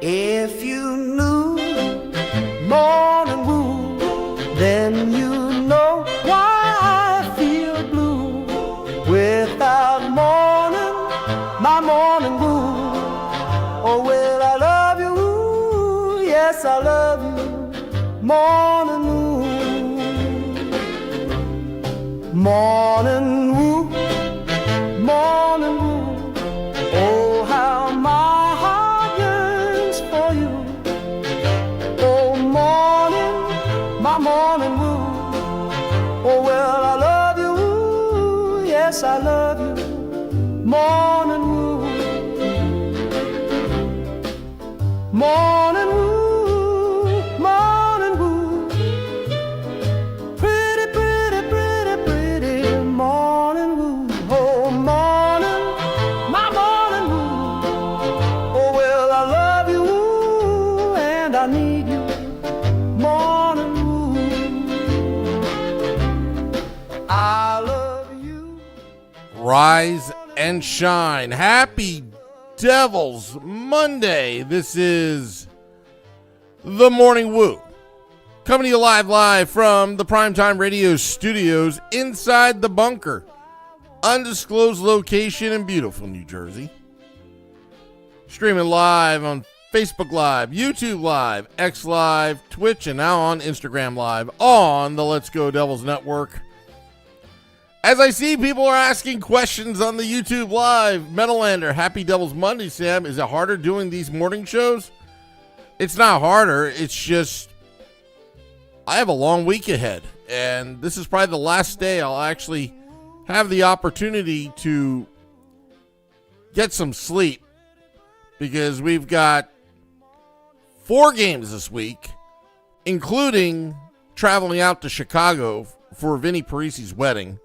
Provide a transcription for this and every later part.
If you knew morning wood, then you know why I feel blue. Without morning, my morning wood. Oh, well, I love you, yes, I love you, morning wood. Morning wood, morning wood. Oh, how my heart yearns for you. Oh, morning, my morning wood. Oh, well, I love you, yes, I love you, morning wood. Morning wood, morning wood. Pretty, pretty, pretty, pretty morning wood. Oh, morning, my morning wood. Oh, well, I love you and I need you, morning wood. I love you. Rise and shine. Happy Devil's Monday. This is the Morning Woo, coming to you live from the Primetime Radio studios inside the bunker, undisclosed location in beautiful New Jersey. Streaming live on Facebook Live, YouTube Live, X Live, Twitch, and now on Instagram Live on the Let's Go Devils Network. As I see people are asking questions on the YouTube Live, Metalander, happy Devil's Monday, Sam. Is it harder doing these morning shows? It's not harder. It's just I have a long week ahead, and this is probably the last day I'll actually have the opportunity to get some sleep, because we've got 4 games this week, including traveling out to Chicago for Vinny Parisi's wedding,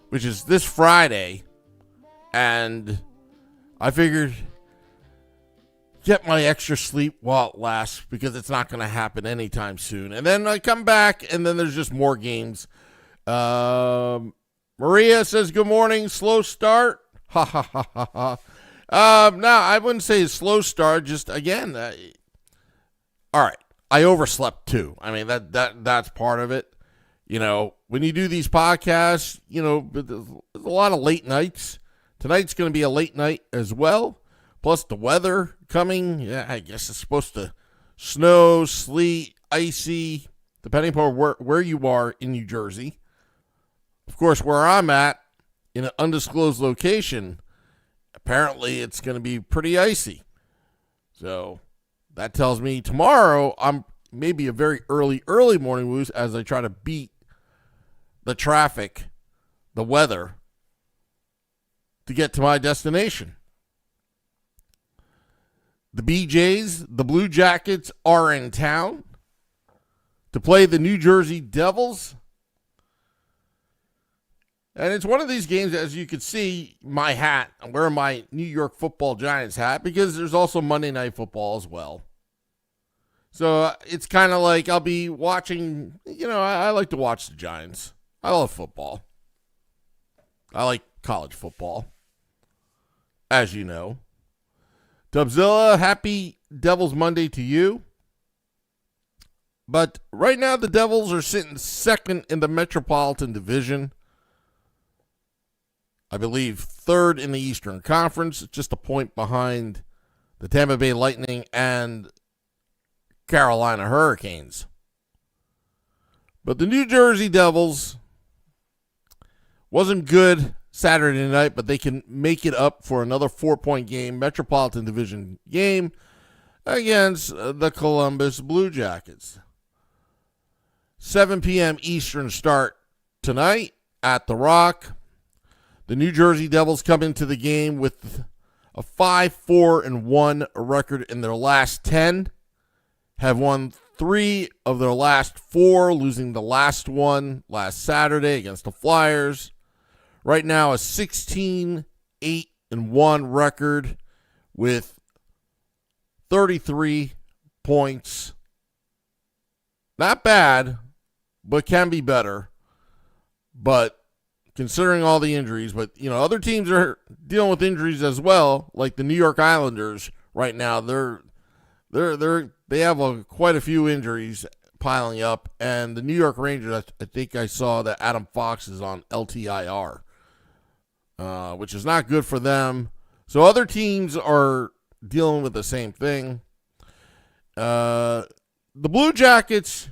which is this Friday, and I figured get my extra sleep while it lasts, because it's not going to happen anytime soon. And then I come back, and then there's just more games. Maria says, good morning, slow start. Ha, ha, ha, ha, ha. No, I wouldn't say a slow start, just, again, all right, I overslept too. I mean, that's part of it. You know, when you do these podcasts, you know, there's a lot of late nights. Tonight's going to be a late night as well. Plus the weather coming. Yeah, I guess it's supposed to snow, sleet, icy, depending upon where you are in New Jersey. Of course, where I'm at, in an undisclosed location, apparently it's going to be pretty icy. So that tells me tomorrow I'm maybe a very early morning woos as I try to beat the traffic, the weather, to get to my destination. The BJs, the Blue Jackets, are in town to play the New Jersey Devils. And it's one of these games, as you can see, my hat. I'm wearing my New York Football Giants hat, because there's also Monday Night Football as well. So it's kind of like I'll be watching, you know, I like to watch the Giants. I love football. I like college football, as you know. Dubzilla, happy Devil's Monday to you. But right now the Devils are sitting second in the Metropolitan Division. I believe third in the Eastern Conference, just a point behind the Tampa Bay Lightning and Carolina Hurricanes. But the New Jersey Devils wasn't good Saturday night, but they can make it up for another 4-point game, Metropolitan Division game, against the Columbus Blue Jackets. 7 p.m. Eastern start tonight at The Rock. The New Jersey Devils come into the game with a 5-4-1 record in their last 10. Have won 3 of their last 4, losing the last one last Saturday against the Flyers. Right now, a 16-8-1 record with 33 points. Not bad, but can be better. But considering all the injuries, but other teams are dealing with injuries as well, like the New York Islanders right now. They have quite a few injuries piling up, and the New York Rangers, I think I saw that Adam Fox is on LTIR, which is not good for them. So other teams are dealing with the same thing. The Blue Jackets,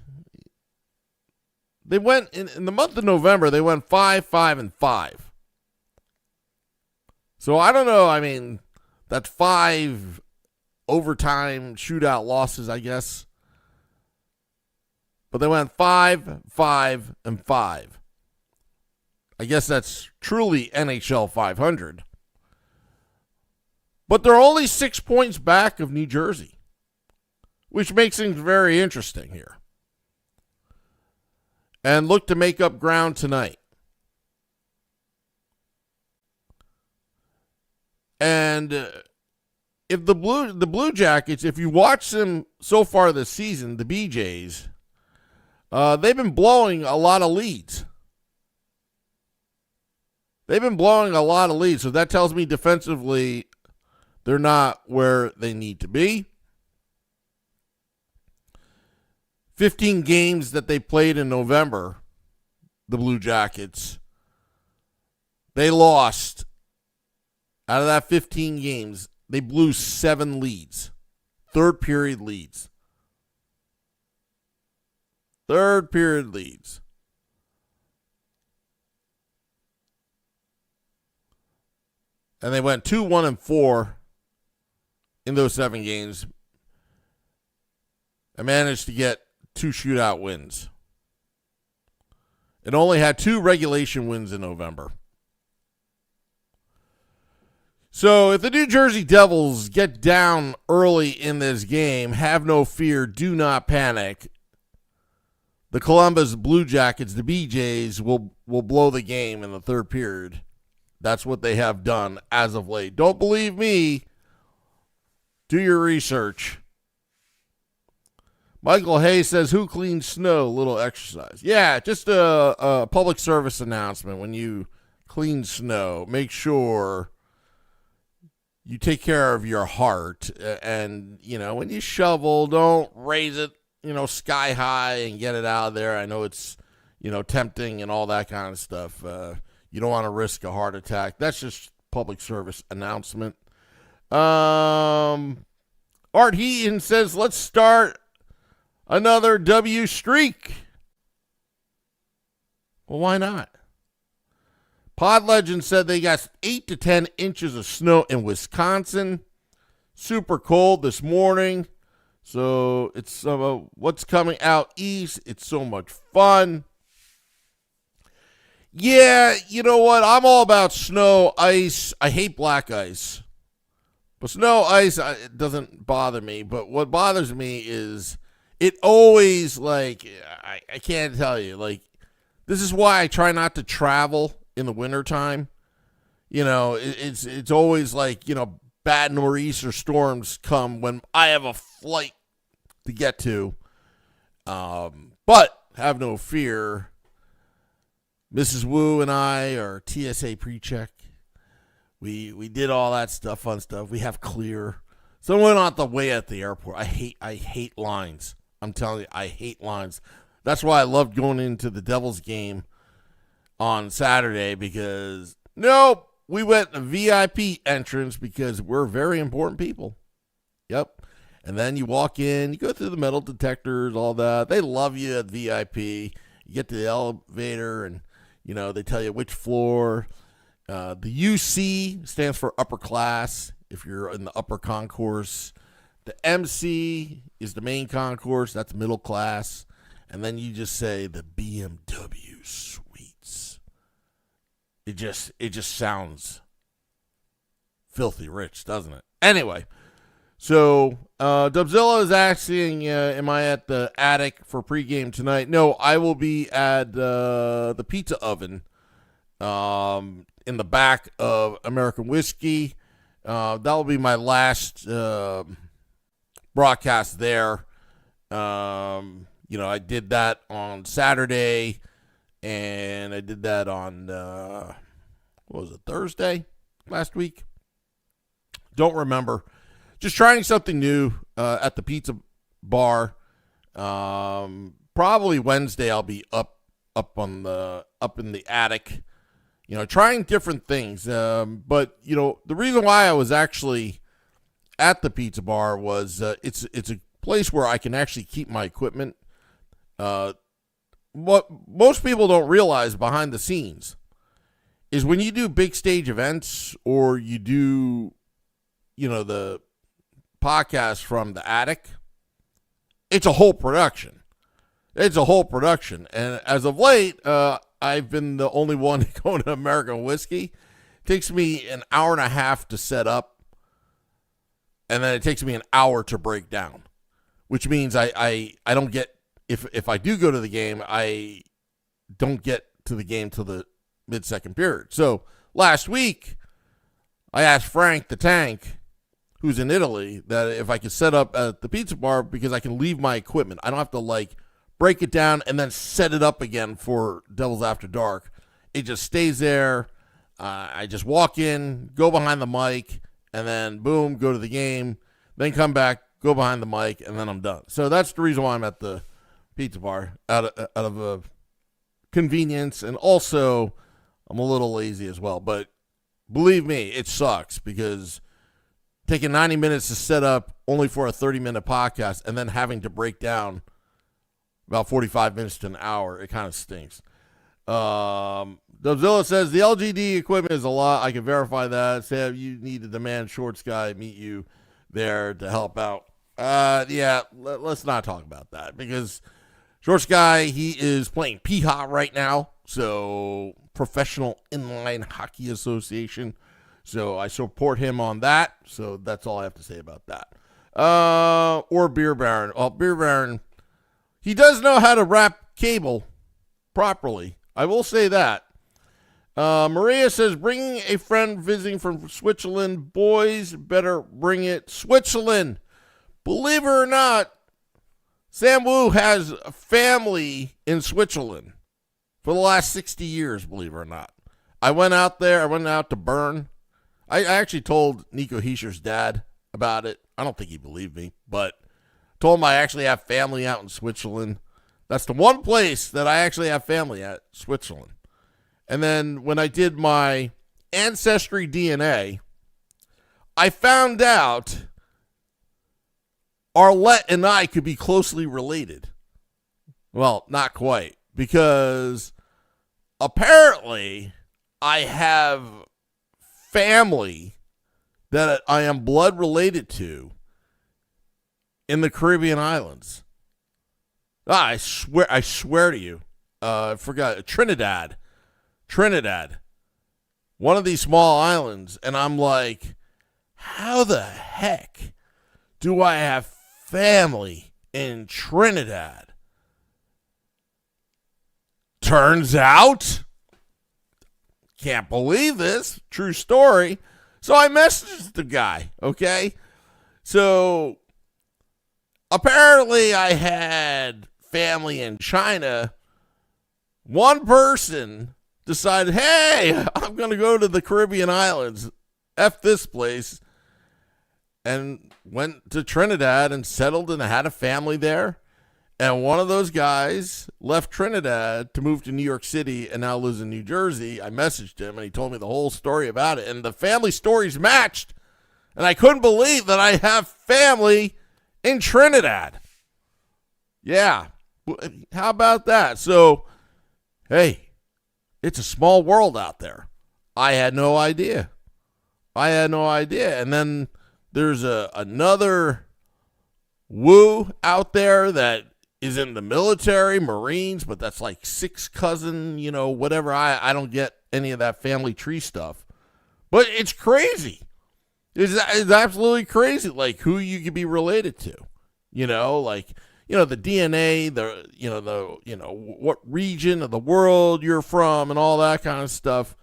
they went in the month of November, they went 5-5-5. So I don't know. I mean, that's 5 overtime shootout losses, I guess. But they went 5-5-5. I guess that's truly NHL 500. But they're only 6 points back of New Jersey, which makes things very interesting here. And look to make up ground tonight. And if the Blue Jackets, if you watch them so far this season, the BJs, they've been blowing a lot of leads. So that tells me defensively they're not where they need to be. 15 games that they played in November, the Blue Jackets, they lost. Out of that 15 games, they blew 7 leads. Third period leads. And they went 2-1-4 in those 7 games. And managed to get 2 shootout wins. It only had 2 regulation wins in November. So if the New Jersey Devils get down early in this game, have no fear, do not panic. The Columbus Blue Jackets, the BJs, will blow the game in the third period. That's what they have done as of late. Don't believe me? Do your research. Michael Hayes says, who cleans snow? Little exercise. Yeah, just a public service announcement. When you clean snow, make sure you take care of your heart. And, when you shovel, don't raise it, sky high and get it out of there. I know it's, tempting and all that kind of stuff. You don't want to risk a heart attack. That's just public service announcement. Art Heaton says, let's start another W streak. Well, why not? Pod Legend said they got 8 to 10 inches of snow in Wisconsin. Super cold this morning. So it's what's coming out east. It's so much fun. Yeah, you know what? I'm all about snow, ice. I hate black ice. But snow, ice, it doesn't bother me. But what bothers me is it always, I can't tell you. This is why I try not to travel in the wintertime. It's always bad nor'easter storms come when I have a flight to get to. But have no fear. Mrs. Wu and I are TSA pre-check. We did all that fun stuff. We have clear. So we're not the way at the airport. I hate lines. I'm telling you, I hate lines. That's why I loved going into the Devils game on Saturday because, nope, we went a VIP entrance because we're very important people. Yep. And then you walk in, you go through the metal detectors, all that. They love you at VIP. You get to the elevator and, they tell you which floor. The UC stands for upper class if you're in the upper concourse. The MC is the main concourse. That's middle class. And then you just say the BMW suites. It just sounds filthy rich, doesn't it? Anyway, so Dubzilla is asking, am I at the attic for pregame tonight? No, I will be at the pizza oven in the back of American Whiskey. That will be my last broadcast there. I did that on Saturday, And I did that on, what was it, Thursday last week? Don't remember. Just trying something new at the pizza bar. Probably Wednesday I'll be up in the attic, trying different things. But the reason why I was actually at the pizza bar was it's a place where I can actually keep my equipment. What most people don't realize behind the scenes is when you do big stage events or you do, the podcast from the attic, it's a whole production. It's a whole production. And as of late, I've been the only one going to American Whiskey. It takes me an hour and a half to set up, and then it takes me an hour to break down, which means I don't get, if I do go to the game, I don't get to the game till the mid-second period. So last week, I asked Frank the Tank, who's in Italy, that if I could set up at the pizza bar because I can leave my equipment. I don't have to break it down and then set it up again for Devils After Dark. It just stays there. I just walk in, go behind the mic, and then boom, go to the game, then come back, go behind the mic, and then I'm done. So that's the reason why I'm at the pizza bar, out of convenience, and also I'm a little lazy as well. But believe me, it sucks because taking 90 minutes to set up only for a 30-minute podcast and then having to break down about 45 minutes to an hour, it kind of stinks. Dubzilla says, the LGD equipment is a lot. I can verify that. Say you need a demand shorts guy meet you there to help out. Let's not talk about that because shorts guy, he is playing PHA right now. So Professional Inline Hockey Association. So I support him on that. So that's all I have to say about that. Or Beer Baron. Well, Beer Baron, he does know how to wrap cable properly. I will say that. Maria says, bringing a friend visiting from Switzerland. Boys, better bring it. Switzerland. Believe it or not, Sam Wu has a family in Switzerland for the last 60 years, believe it or not. I went out there. I went out to Bern. I actually told Nico Heischer's dad about it. I don't think he believed me, but told him I actually have family out in Switzerland. That's the one place that I actually have family at, Switzerland. And then when I did my Ancestry DNA, I found out Arlette and I could be closely related. Well, not quite, because apparently I have family that I am blood related to in the Caribbean islands. I swear to you, I forgot, Trinidad. One of these small islands, and I'm like, how the heck do I have family in Trinidad? Turns out, can't believe this, true story. So I messaged the guy, okay? So apparently I had family in China. One person decided, hey, I'm going to go to the Caribbean islands, F this place, and went to Trinidad and settled and had a family there. And one of those guys left Trinidad to move to New York City and now lives in New Jersey. I messaged him, and he told me the whole story about it. And the family stories matched. And I couldn't believe that I have family in Trinidad. Yeah. How about that? So, hey, it's a small world out there. I had no idea. And then there's another Woo out there that is in the military, Marines, but that's like sixth cousin, whatever. I don't get any of that family tree stuff. But it's crazy. It's absolutely crazy, like who you could be related to. The DNA, what region of the world you're from and all that kind of stuff.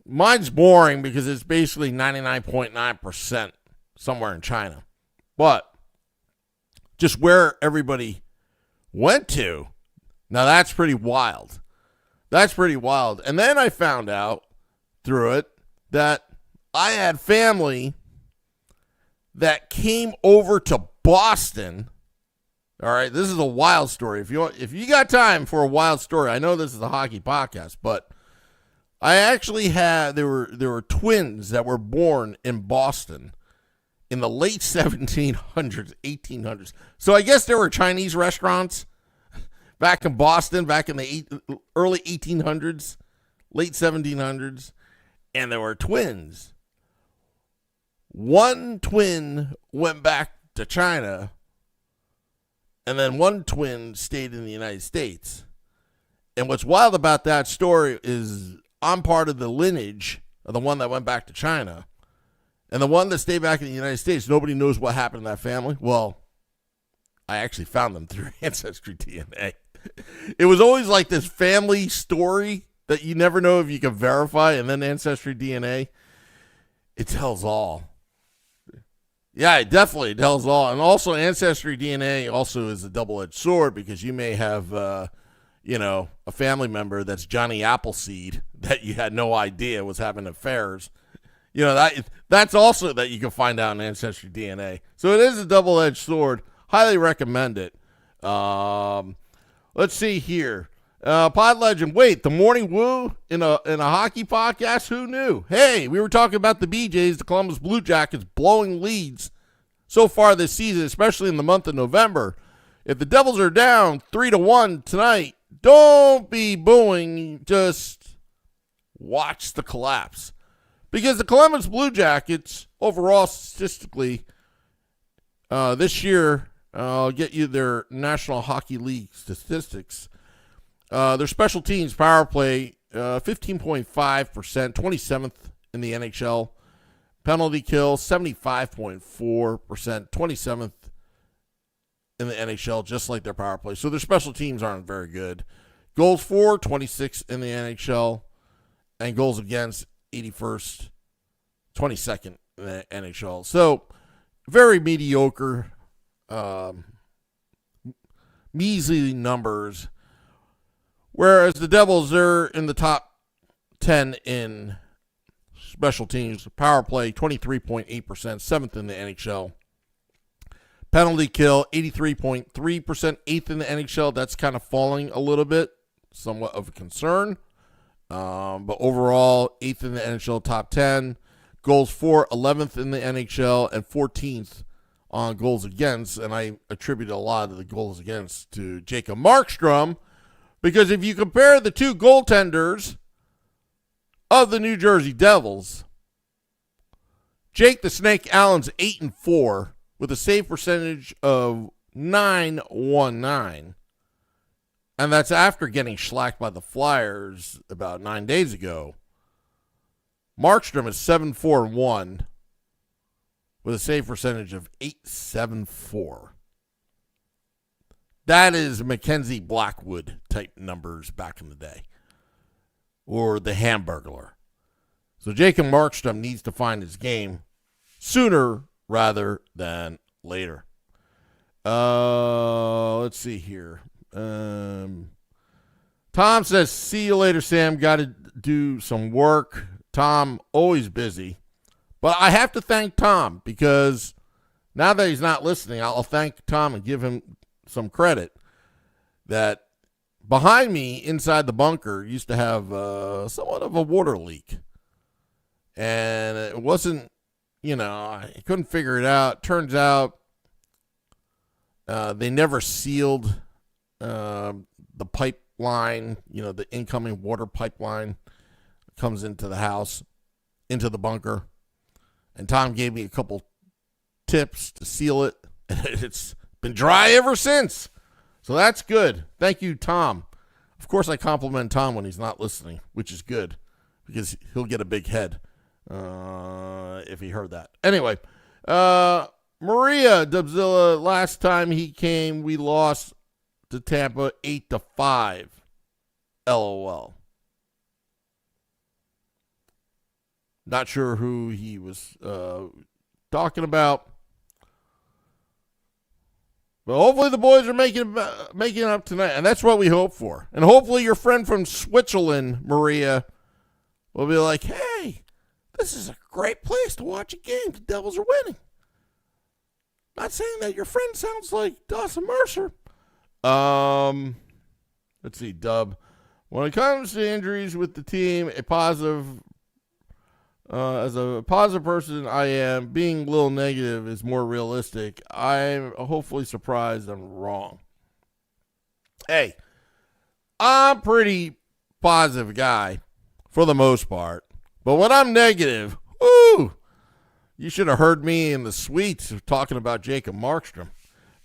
Mine's boring because it's basically 99.9% somewhere in China. But just where everybody went to Now that's pretty wild. That's pretty wild. And then I found out through it that I had family that came over to Boston. All right, this is a wild story. If you got time for a wild story, I know this is a hockey podcast, but I actually had there were twins that were born in Boston in the late 1700s, 1800s. So I guess there were Chinese restaurants back in Boston back in the early 1800s, late 1700s, and there were twins. One twin went back to China, and then one twin stayed in the United States. And what's wild about that story is I'm part of the lineage of the one that went back to China. And the one that stayed back in the United States, nobody knows what happened to that family. Well, I actually found them through Ancestry DNA. It was always like this family story that you never know if you can verify, and then Ancestry DNA, it tells all. Yeah, it definitely tells all. And also Ancestry DNA also is a double-edged sword because you may have, a family member that's Johnny Appleseed that you had no idea was having affairs. That's also that you can find out in Ancestry DNA. So it is a double-edged sword. Highly recommend it. Let's see here. Pod Legend, wait, the Morning Woo in a hockey podcast? Who knew? Hey, we were talking about the BJs, the Columbus Blue Jackets, blowing leads so far this season, especially in the month of November. If the Devils are down 3-1 tonight, don't be booing. Just watch the collapse. Because the Columbus Blue Jackets, overall statistically, this year, I'll get you their National Hockey League statistics. Their special teams power play, 15.5%, 27th in the NHL. Penalty kill, 75.4%, 27th in the NHL, just like their power play. So their special teams aren't very good. Goals for, 26th in the NHL. And goals against, 81st, 22nd in the NHL. So very mediocre, measly numbers. Whereas the Devils, they're in the top 10 in special teams. Power play, 23.8%, 7th in the NHL. Penalty kill, 83.3%, 8th in the NHL. That's kind of falling a little bit, somewhat of a concern. But overall, 8th in the NHL, top 10. Goals for, 11th in the NHL, and 14th on goals against. And I attribute a lot of the goals against to Jacob Markstrom. Because if you compare the two goaltenders of the New Jersey Devils, Jake the Snake Allen's 8-4 with a save percentage of .919. And that's after getting shellacked by the Flyers about 9 days ago. Markstrom is 7-4-1 with a save percentage of .874. That is Mackenzie Blackwood type numbers back in the day. Or the Hamburglar. So Jacob Markstrom needs to find his game sooner rather than later. Let's see here. Tom says, see you later, Sam. Got to do some work. Tom, always busy. But I have to thank Tom because now that he's not listening, I'll thank Tom and give him some credit that behind me inside the bunker used to have somewhat of a water leak. And it wasn't, I couldn't figure it out. Turns out they never sealed the pipeline, the incoming water pipeline comes into the house, into the bunker. And Tom gave me a couple tips to seal it. And it's been dry ever since. So that's good. Thank you, Tom. Of course, I compliment Tom when he's not listening, which is good because he'll get a big head if he heard that. Anyway, Maria Dubzilla, last time he came, we lost to Tampa 8-5. LOL. Not sure who he was talking about. But hopefully the boys are making it up tonight, and that's what we hope for. And hopefully your friend from Switzerland, Maria, will be like, hey, this is a great place to watch a game. The Devils are winning. Not saying that your friend sounds like Dawson Mercer. Let's see, Dub. When it comes to injuries with the team, as a positive person I am, being a little negative is more realistic. I'm hopefully surprised I'm wrong. Hey, I'm pretty positive guy for the most part. But when I'm negative, whoo, you should have heard me in the suites talking about Jacob Markstrom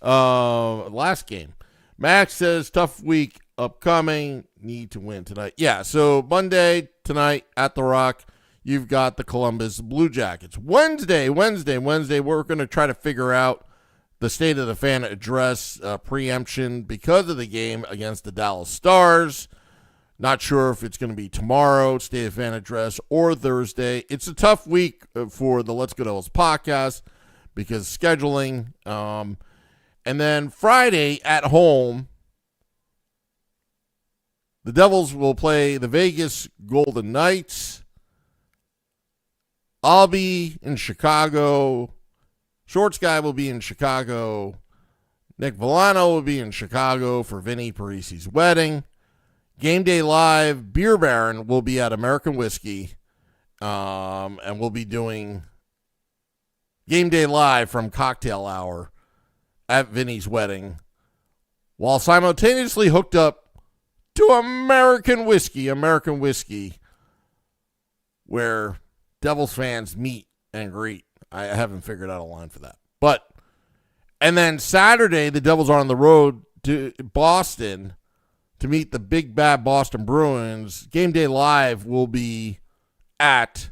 last game. Max says, tough week upcoming, need to win tonight. Yeah, so Monday, tonight at the Rock, you've got the Columbus Blue Jackets. Wednesday, we're going to try to figure out the State of the Fan address preemption because of the game against the Dallas Stars. Not sure if it's going to be tomorrow, State of the Fan address, or Thursday. It's a tough week for the Let's Go Devils podcast because scheduling. And then Friday at home, the Devils will play the Vegas Golden Knights. I'll be in Chicago. Shorts Guy will be in Chicago. Nick Villano will be in Chicago for Vinny Parisi's wedding. Game Day Live, Beer Baron will be at American Whiskey. And we'll be doing Game Day Live from Cocktail Hour at Vinny's wedding, while simultaneously hooked up to American Whiskey, where Devils fans meet and greet. I haven't figured out a line for that. And then Saturday, the Devils are on the road to Boston to meet the big bad Boston Bruins. Game Day Live will be at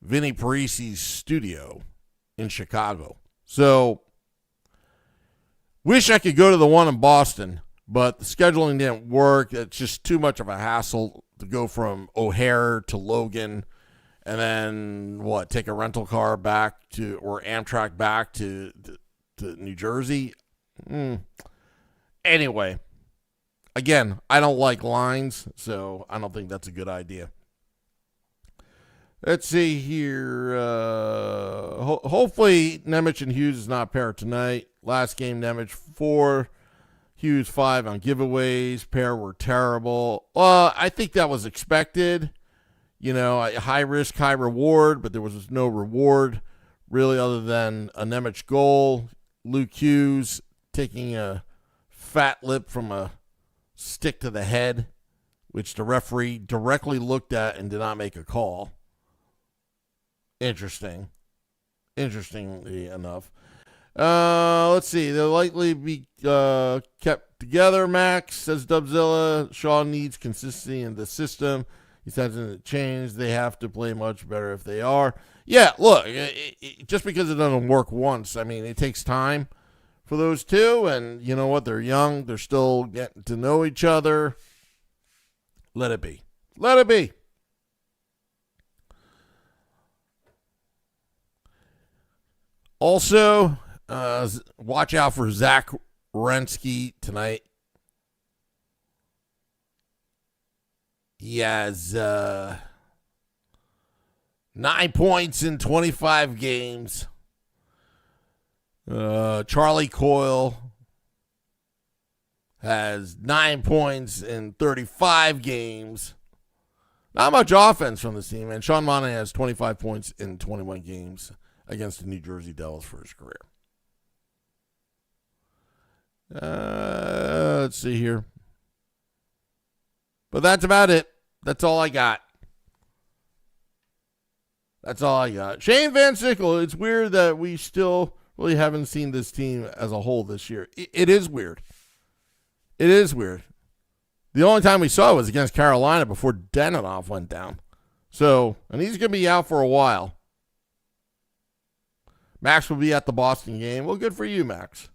Vinny Parisi's studio in Chicago. So, wish I could go to the one in Boston, but the scheduling didn't work. It's just too much of a hassle to go from O'Hare to Logan and then, take a rental car back to, or Amtrak back to New Jersey. Anyway, again, I don't like lines, so I don't think that's a good idea. Let's see here. Hopefully, Nemec and Hughes is not paired tonight. Last game, Nemec 4, Hughes 5 on giveaways. Pair were terrible. I think that was expected. High risk, high reward, but there was no reward really other than a Nemec goal. Luke Hughes taking a fat lip from a stick to the head, which the referee directly looked at and did not make a call. Interestingly enough. Let's see. They'll likely be kept together, Max, says Dubzilla. Shaw needs consistency in the system. He says it change. They have to play much better if they are. Yeah, look, just because it doesn't work once, it takes time for those two. And you know what? They're young. They're still getting to know each other. Let it be. Let it be. Also, watch out for Zach Werenski tonight. He has 9 points in 25 games. Charlie Coyle has 9 points in 35 games. Not much offense from this team, and Sean Monahan has 25 points in 21 games against the New Jersey Devils for his career. Let's see here. But that's about it. That's all I got. Shane Van Sickle, it's weird that we still really haven't seen this team as a whole this year. It is weird. The only time we saw it was against Carolina before Deninoff went down. So, and he's going to be out for a while. Max will be at the Boston game. Well, good for you, Max.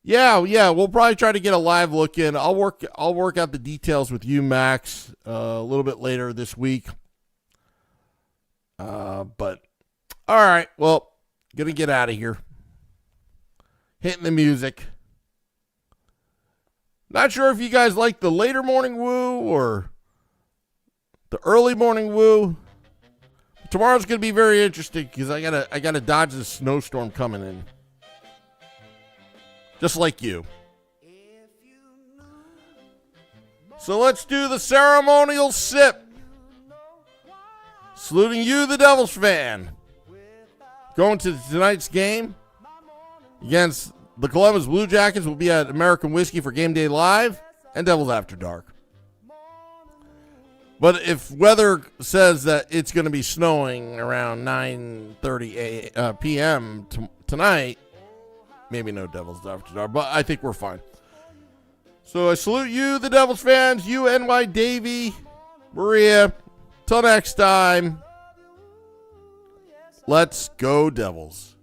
Yeah, we'll probably try to get a live look in. I'll work out the details with you, Max, a little bit later this week. But all right, well, Gonna get out of here. Hitting the music. Not sure if you guys like the later morning woo or the early morning woo. Tomorrow's gonna be very interesting because I gotta dodge this snowstorm coming in. Just like you. So let's do the ceremonial sip. Saluting you, the Devils fan. Going to tonight's game against the Columbus Blue Jackets. Will be at American Whiskey for Game Day Live and Devils After Dark. But if weather says that it's going to be snowing around 9:30 p.m. Tonight, maybe no Devils After Dark, but I think we're fine. So I salute you, the Devils fans, you, NY Davey, Maria. Till next time, let's go Devils.